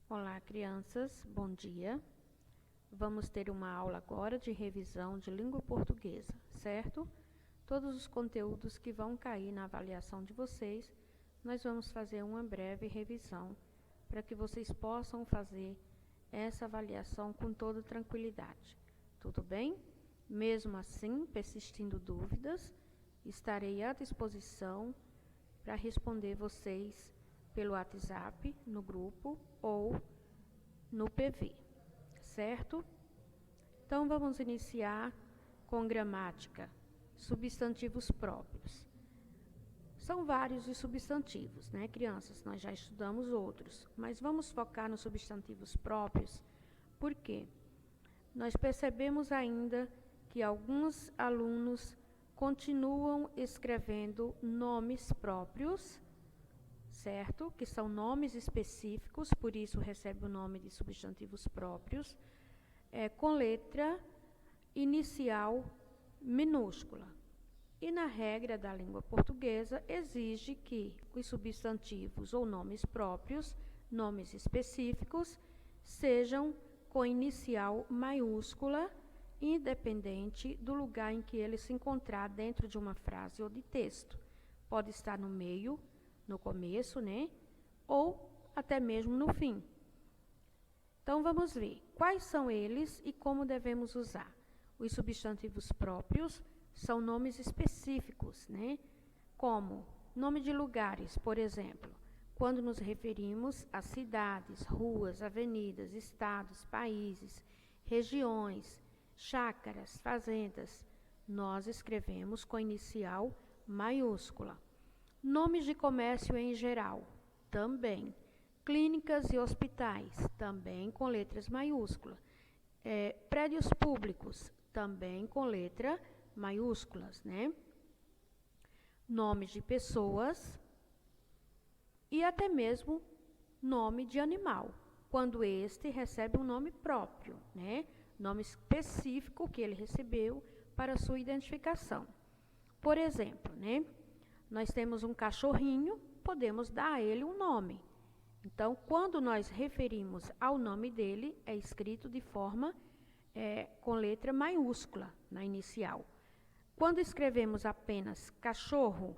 Olá, crianças, bom dia. Vamos ter uma aula agora de revisão de língua portuguesa, certo? Todos os conteúdos que vão cair na avaliação de vocês, nós vamos fazer uma breve revisão para que vocês possam fazer essa avaliação com toda tranquilidade. Tudo bem? Mesmo assim, persistindo dúvidas, estarei à disposição para responder vocês pelo WhatsApp, no grupo ou no PV, certo? Então, vamos iniciar com gramática, substantivos próprios. São vários os substantivos, né, crianças? Nós já estudamos outros, mas vamos focar nos substantivos próprios, porque nós percebemos ainda que alguns alunos continuam escrevendo nomes próprios, certo? Que são nomes específicos, por isso recebe o nome de substantivos próprios, com letra inicial minúscula. E na regra da língua portuguesa, exige que os substantivos ou nomes próprios, nomes específicos, sejam com inicial maiúscula, independente do lugar em que ele se encontrar dentro de uma frase ou de texto. Pode estar no meio, no começo, né? Ou até mesmo no fim. Então, vamos ver quais são eles e como devemos usar. Os substantivos próprios são nomes específicos, né? Como nome de lugares, por exemplo, quando nos referimos a cidades, ruas, avenidas, estados, países, regiões, chácaras, fazendas, nós escrevemos com inicial maiúscula. Nomes de comércio em geral, também. Clínicas e hospitais, também com letras maiúsculas. Prédios públicos, também com letra maiúsculas, né? Nomes de pessoas e até mesmo nome de animal, quando este recebe um nome próprio, né? Nome específico que ele recebeu para sua identificação. Por exemplo, né? Nós temos um cachorrinho, podemos dar a ele um nome. Então, quando nós referimos ao nome dele, é escrito de forma com letra maiúscula na inicial. Quando escrevemos apenas cachorro,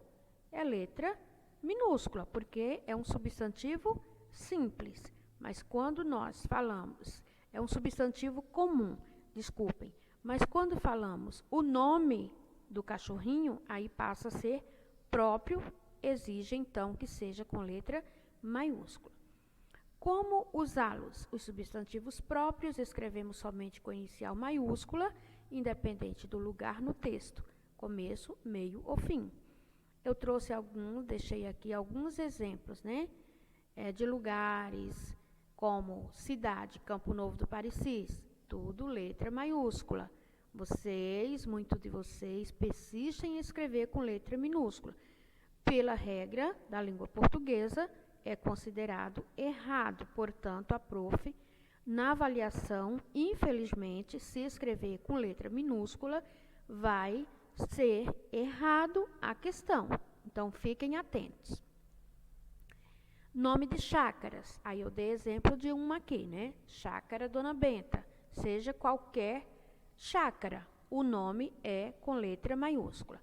é letra minúscula, porque é um substantivo simples. Mas quando nós falamos, é um substantivo comum, desculpem. Mas quando falamos o nome do cachorrinho, aí passa a ser próprio, exige então que seja com letra maiúscula. Como usá-los? Os substantivos próprios escrevemos somente com inicial maiúscula, independente do lugar no texto, começo, meio ou fim. Eu trouxe deixei aqui alguns exemplos, né? De lugares como cidade, Campo Novo do Parecis, tudo letra maiúscula. Muitos de vocês persistem em escrever com letra minúscula. Pela regra da língua portuguesa, é considerado errado. Portanto, a prof, na avaliação, infelizmente, se escrever com letra minúscula, vai ser errado a questão. Então, fiquem atentos. Nome de chácaras. Aí eu dei exemplo de uma aqui, né? Chácara Dona Benta. Seja qualquer chácara, o nome é com letra maiúscula.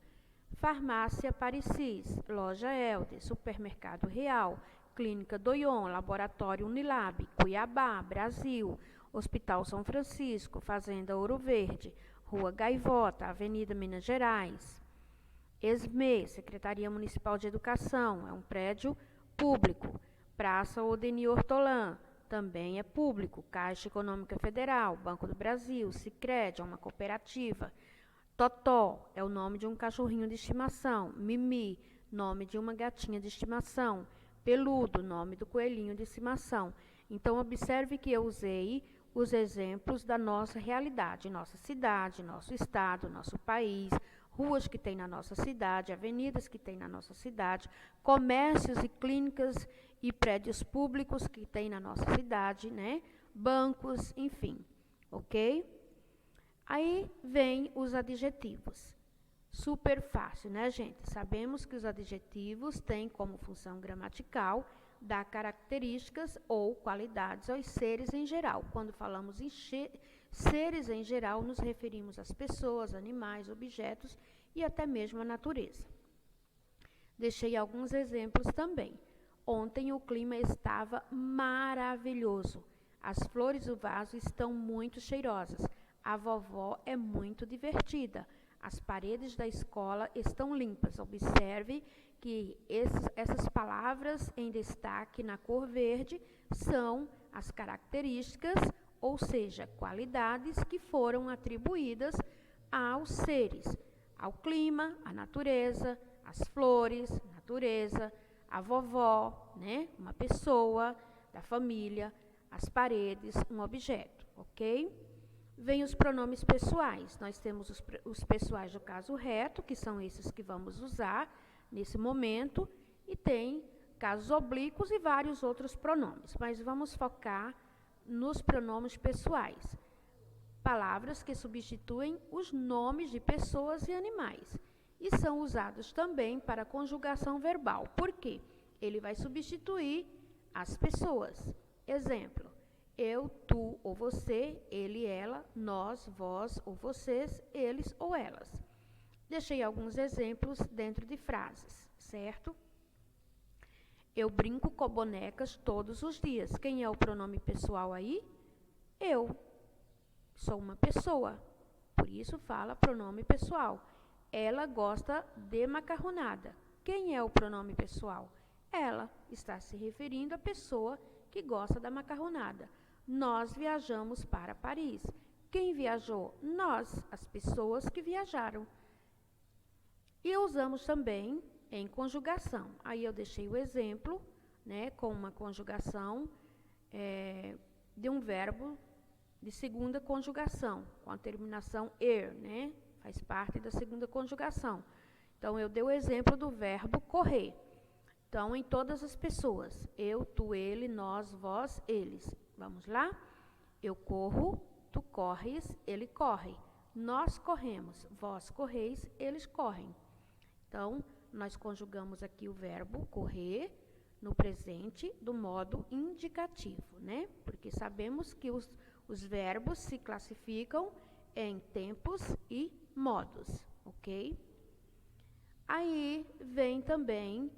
Farmácia Parecis, Loja Helder, Supermercado Real, Clínica Doion, Laboratório Unilab, Cuiabá, Brasil, Hospital São Francisco, Fazenda Ouro Verde, Rua Gaivota, Avenida Minas Gerais. ESME, Secretaria Municipal de Educação, é um prédio público. Praça Odenir Hortolã, também é público. Caixa Econômica Federal, Banco do Brasil, Sicredi, é uma cooperativa. Totó é o nome de um cachorrinho de estimação. Mimi, nome de uma gatinha de estimação. Peludo, nome do coelhinho de estimação. Então, observe que eu usei os exemplos da nossa realidade, nossa cidade, nosso estado, nosso país, ruas que tem na nossa cidade, avenidas que tem na nossa cidade, comércios e clínicas e prédios públicos que tem na nossa cidade, né? Bancos, enfim, ok? Aí vem os adjetivos. Super fácil, né, gente? Sabemos que os adjetivos têm como função gramatical dá características ou qualidades aos seres em geral. Quando falamos em seres em geral, nos referimos às pessoas, animais, objetos e até mesmo à natureza. Deixei alguns exemplos também. Ontem o clima estava maravilhoso. As flores do vaso estão muito cheirosas. A vovó é muito divertida. As paredes da escola estão limpas. Observe que essas palavras em destaque na cor verde são as características, ou seja, qualidades que foram atribuídas aos seres, ao clima, à natureza, às flores, natureza, a vovó, né? Uma pessoa da família, as paredes, um objeto, ok? Vem os pronomes pessoais. Nós temos os pessoais do caso reto, que são esses que vamos usar nesse momento, e tem casos oblíquos e vários outros pronomes, mas vamos focar nos pronomes pessoais. Palavras que substituem os nomes de pessoas e animais. E são usados também para conjugação verbal. Por quê? Ele vai substituir as pessoas. Exemplo: eu, tu ou você, ele, ela, nós, vós ou vocês, eles ou elas. Deixei alguns exemplos dentro de frases, certo? Eu brinco com bonecas todos os dias. Quem é o pronome pessoal aí? Eu. Sou uma pessoa, por isso fala pronome pessoal. Ela gosta de macarronada. Quem é o pronome pessoal? Ela está se referindo à pessoa que gosta da macarronada. Nós viajamos para Paris. Quem viajou? Nós, as pessoas que viajaram. E usamos também em conjugação. Aí eu deixei o exemplo, né, com uma conjugação de um verbo de segunda conjugação, com a terminação er, né? Faz parte da segunda conjugação. Então, eu dei o exemplo do verbo correr. Então, em todas as pessoas, eu, tu, ele, nós, vós, eles. Vamos lá? Eu corro, tu corres, ele corre. Nós corremos, vós correis, eles correm. Então, nós conjugamos aqui o verbo correr no presente do modo indicativo, né? Porque sabemos que os verbos se classificam em tempos e modos, ok? Aí vem também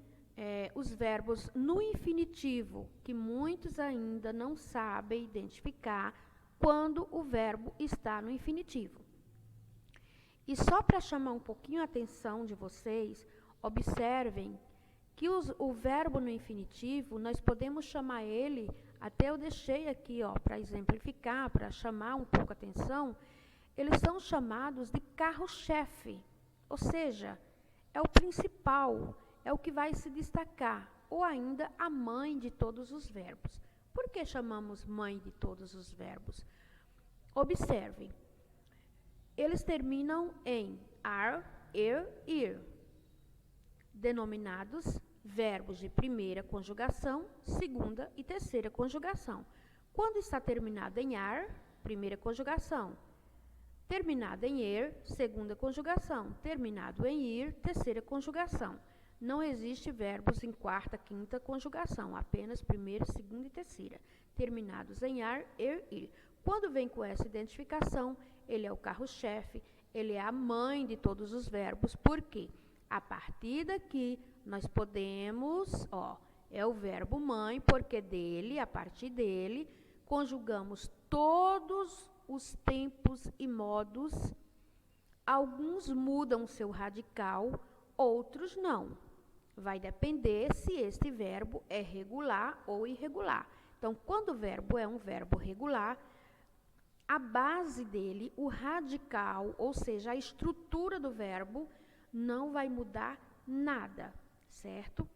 os verbos no infinitivo, que muitos ainda não sabem identificar quando o verbo está no infinitivo. E só para chamar um pouquinho a atenção de vocês, observem que o verbo no infinitivo, nós podemos chamar ele, até eu deixei aqui para exemplificar, para chamar um pouco a atenção, eles são chamados de carro-chefe, ou seja, é o principal, é o que vai se destacar, ou ainda a mãe de todos os verbos. Por que chamamos mãe de todos os verbos? Observem, eles terminam em ar, er, ir, denominados verbos de primeira conjugação, segunda e terceira conjugação. Quando está terminado em ar, primeira conjugação. Terminado em er, segunda conjugação. Terminado em ir, terceira conjugação. Não existe verbos em quarta, quinta conjugação, apenas primeira, segunda e terceira. Terminados em ar, er, ir. Quando vem com essa identificação, ele é o carro-chefe, ele é a mãe de todos os verbos. Por quê? A partir daqui, nós podemos, é o verbo mãe, porque dele, a partir dele, conjugamos todos os tempos e modos. Alguns mudam seu radical, outros não. Vai depender se este verbo é regular ou irregular. Então, quando o verbo é um verbo regular, a base dele, o radical, ou seja, a estrutura do verbo, não vai mudar nada, certo?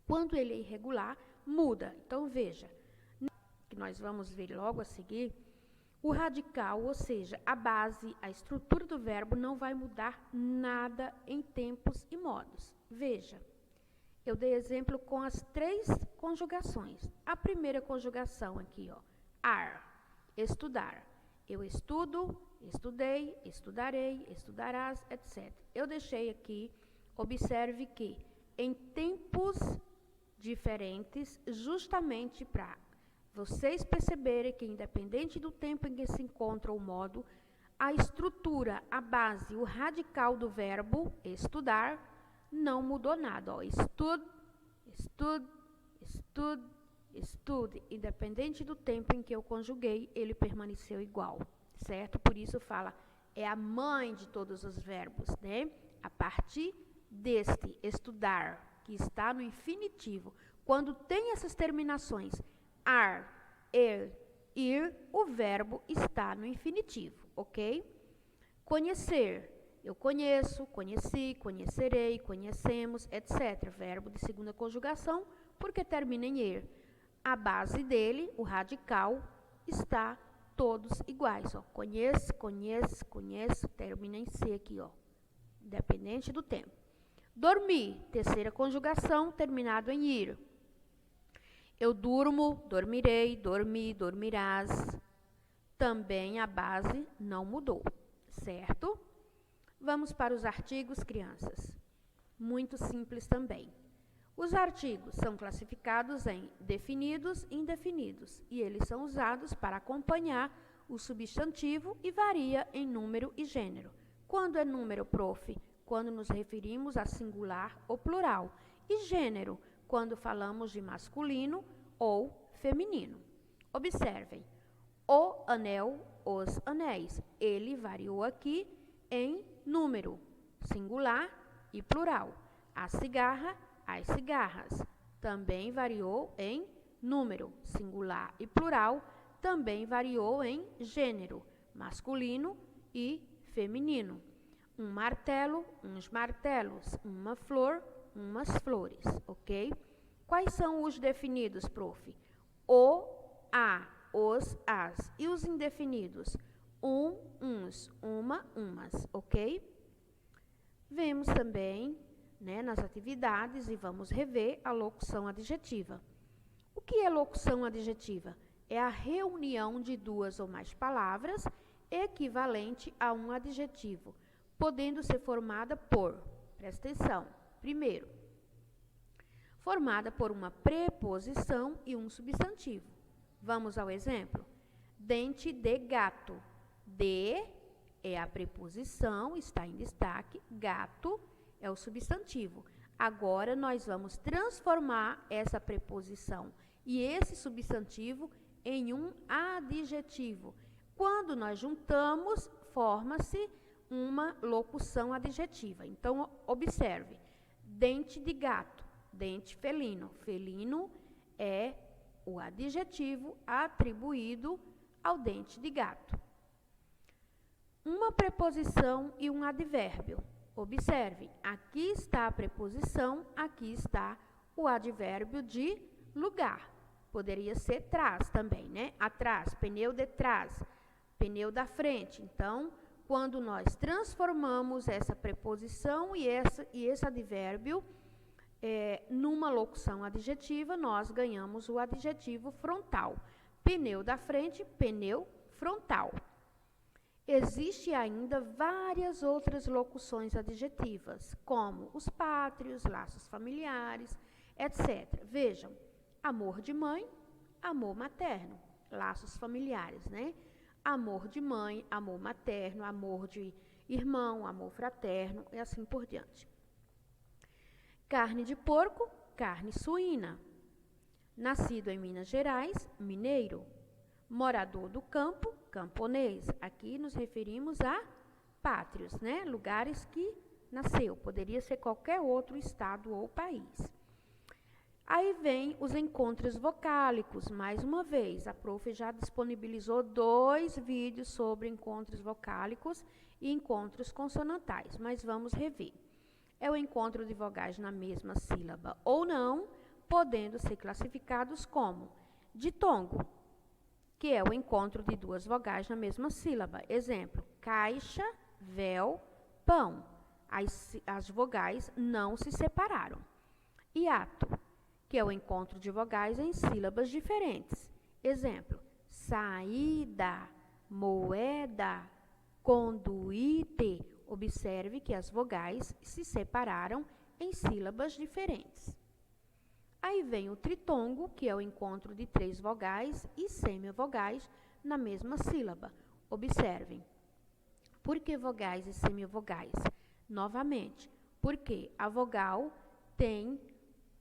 Quando ele é irregular, muda. Então, veja, que nós vamos ver logo a seguir, o radical, ou seja, a base, a estrutura do verbo não vai mudar nada em tempos e modos. Veja, eu dei exemplo com as 3 conjugações. A primeira conjugação aqui, ar, estudar. Eu estudo, estudei, estudarei, estudarás, etc. Eu deixei aqui, observe que em tempos diferentes, justamente para vocês perceberem que, independente do tempo em que se encontra o modo, a estrutura, a base, o radical do verbo estudar não mudou nada. Ó. Estude, estude, estude, estude. Independente do tempo em que eu conjuguei, ele permaneceu igual, certo? Por isso fala, é a mãe de todos os verbos, né? A partir deste estudar, que está no infinitivo, quando tem essas terminações, ar, ir, o verbo está no infinitivo, ok? Conhecer, eu conheço, conheci, conhecerei, conhecemos, etc. Verbo de segunda conjugação, porque termina em er. A base dele, o radical, está todos iguais, ó. Conheço, conheço, conheço, termina em C aqui, ó. Independente do tempo. Dormir, terceira conjugação, terminado em ir. Eu durmo, dormirei, dormi, dormirás. Também a base não mudou, certo? Vamos para os artigos, crianças. Muito simples também. Os artigos são classificados em definidos e indefinidos, e eles são usados para acompanhar o substantivo e varia em número e gênero. Quando é número, prof? Quando nos referimos a singular ou plural. E gênero, quando falamos de masculino ou feminino. Observem, o anel, os anéis. Ele variou aqui em número, singular e plural. A cigarra, as cigarras. Também variou em número, singular e plural. Também variou em gênero, masculino e feminino. Um martelo, uns martelos. Uma flor, umas flores, ok? Quais são os definidos, prof? O, a, os, as. E os indefinidos? Um, uns, uma, umas, ok? Vemos também, né, nas atividades e vamos rever a locução adjetiva. O que é locução adjetiva? É a reunião de duas ou mais palavras equivalente a um adjetivo, podendo ser formada por, presta atenção, primeiro, formada por uma preposição e um substantivo. Vamos ao exemplo. Dente de gato. De é a preposição, está em destaque, gato é o substantivo. Agora, nós vamos transformar essa preposição e esse substantivo em um adjetivo. Quando nós juntamos, forma-se uma locução adjetiva. Então, observe, dente de gato, dente felino. Felino é o adjetivo atribuído ao dente de gato. Uma preposição e um advérbio. Observe, aqui está a preposição, aqui está o advérbio de lugar. Poderia ser trás também, né? Atrás, pneu de trás, pneu da frente. Então, quando nós transformamos essa preposição e esse advérbio numa locução adjetiva, nós ganhamos o adjetivo frontal. Pneu da frente, pneu frontal. Existem ainda várias outras locuções adjetivas, como os pátrios, laços familiares, etc. Vejam, amor de mãe, amor materno, laços familiares, né? Amor de mãe, amor materno, amor de irmão, amor fraterno e assim por diante. Carne de porco, carne suína. Nascido em Minas Gerais, mineiro. Morador do campo, camponês. Aqui nos referimos a pátrios, né? Lugares que nasceu. Poderia ser qualquer outro estado ou país. Aí vem os encontros vocálicos. Mais uma vez, a prof já disponibilizou 2 vídeos sobre encontros vocálicos e encontros consonantais, mas vamos rever. É o encontro de vogais na mesma sílaba ou não, podendo ser classificados como ditongo, que é o encontro de 2 vogais na mesma sílaba. Exemplo, caixa, véu, pão. As vogais não se separaram. Hiato, que é o encontro de vogais em sílabas diferentes. Exemplo, saída, moeda, conduíte. Observe que as vogais se separaram em sílabas diferentes. Aí vem o tritongo, que é o encontro de 3 vogais e semivogais na mesma sílaba. Observem. Por que vogais e semivogais? Novamente, porque a vogal tem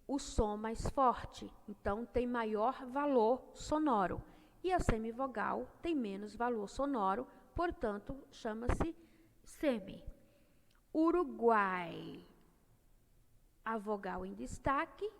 o som mais forte, então tem maior valor sonoro. E a semivogal tem menos valor sonoro, portanto, chama-se semi. Uruguai, a vogal em destaque,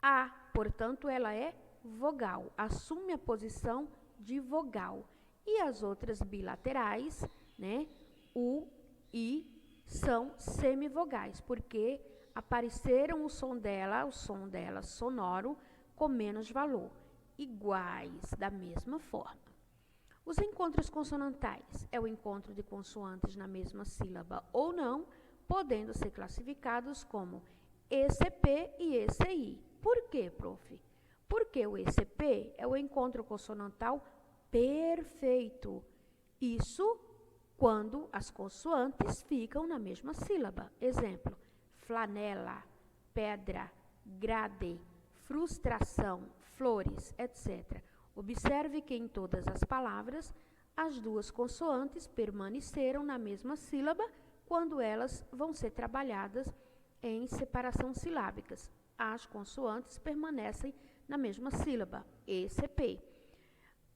A, portanto, ela é vogal, assume a posição de vogal. E as outras bilaterais, né, U, I, são semivogais, porque apareceram o som dela sonoro, com menos valor, iguais, da mesma forma. Os encontros consonantais é o encontro de consoantes na mesma sílaba ou não, podendo ser classificados como ECP e ECI. Por quê, prof? Porque o ECP é o encontro consonantal perfeito. Isso quando as consoantes ficam na mesma sílaba. Exemplo, flanela, pedra, grade, frustração, flores, etc. Observe que em todas as palavras, as duas consoantes permaneceram na mesma sílaba quando elas vão ser trabalhadas em separação silábicas. As consoantes permanecem na mesma sílaba, ECP.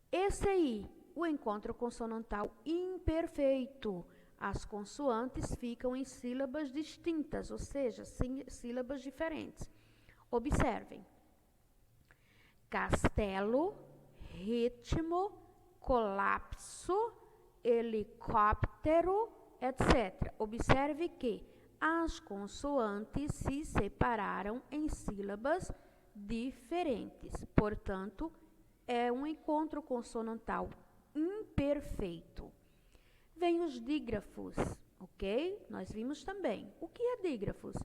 ECI, o encontro consonantal imperfeito. As consoantes ficam em sílabas distintas, ou seja, sílabas diferentes. Observem. Castelo, ritmo, colapso, helicóptero, etc. Observe que as consoantes se separaram em sílabas diferentes. Portanto, é um encontro consonantal imperfeito. Vem os dígrafos, ok? Nós vimos também. O que é dígrafos?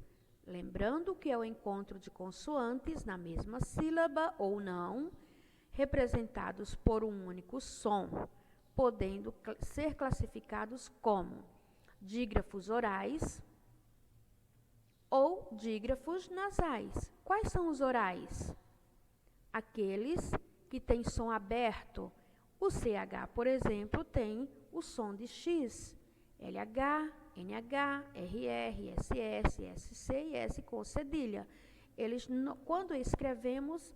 Lembrando que é o encontro de consoantes na mesma sílaba ou não, representados por um único som, podendo ser classificados como dígrafos orais ou dígrafos nasais. Quais são os orais? Aqueles que têm som aberto. O CH, por exemplo, tem o som de X, LH, NH, RR, SS, SC e S com cedilha. Quando escrevemos,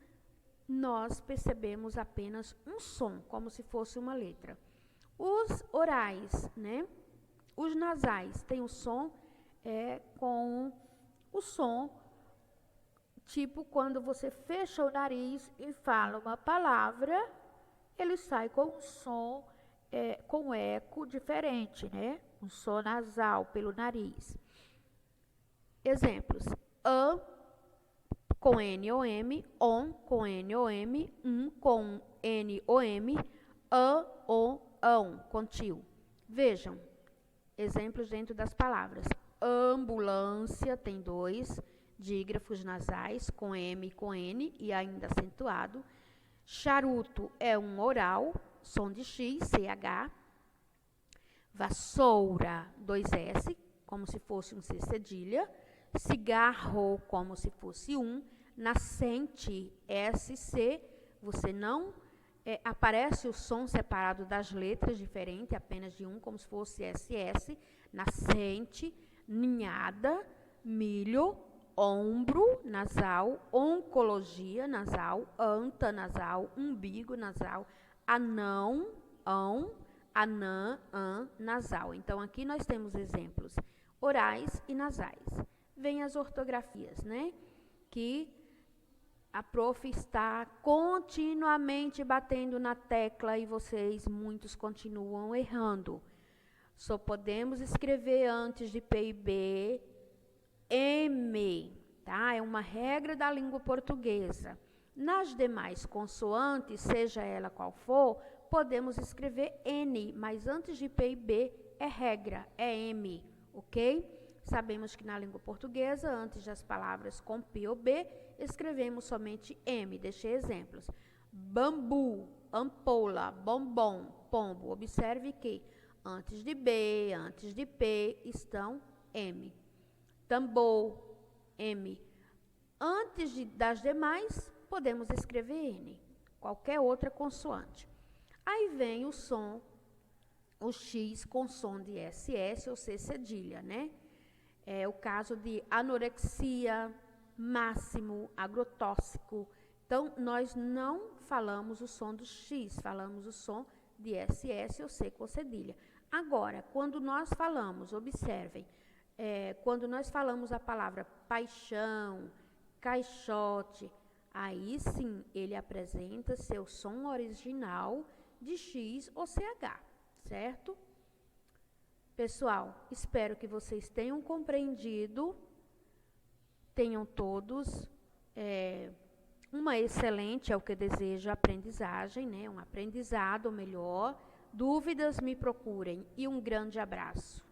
nós percebemos apenas um som, como se fosse uma letra. Os orais, né? Os nasais têm o som com o som, tipo quando você fecha o nariz e fala uma palavra, ele sai com um som, com eco diferente, né? Um som nasal pelo nariz. Exemplos. An com N-O-M, on com N-O-M, com N-O-M, on, com tio. Vejam, exemplos dentro das palavras. Ambulância tem 2 dígrafos nasais, com M e com N, e ainda acentuado. Charuto é um oral, som de X, CH. Vassoura, 2S, como se fosse um C cedilha. Cigarro, como se fosse nascente, SC, você não aparece o som separado das letras, diferente, apenas de como se fosse SS, nascente, ninhada, milho, ombro, nasal, oncologia, nasal, anta, nasal, umbigo, nasal, anão, anã, nasal. Então, aqui nós temos exemplos orais e nasais. Vem as ortografias, né? Que a prof está continuamente batendo na tecla e vocês, muitos, continuam errando. Só podemos escrever antes de P e B, M, tá? É uma regra da língua portuguesa. Nas demais consoantes, seja ela qual for, podemos escrever N, mas antes de P e B é regra, é M, ok? Sabemos que na língua portuguesa, antes das palavras com P ou B, escrevemos somente M. Deixei exemplos. Bambu, ampola, bombom, pombo. Observe que antes de B, antes de P, estão M. Tambor, M. Antes das demais, podemos escrever N, qualquer outra consoante. Aí vem o som, o X com som de SS ou C cedilha, né? É o caso de anorexia, máximo, agrotóxico. Então, nós não falamos o som do X, falamos o som de SS ou C com cedilha. Agora, quando nós falamos, observem, quando nós falamos a palavra paixão, caixote, aí sim ele apresenta seu som original de X ou CH, certo? Pessoal, espero que vocês tenham compreendido, tenham todos uma excelente, é o que eu desejo, aprendizagem, né? Um aprendizado melhor. Dúvidas, me procurem e um grande abraço.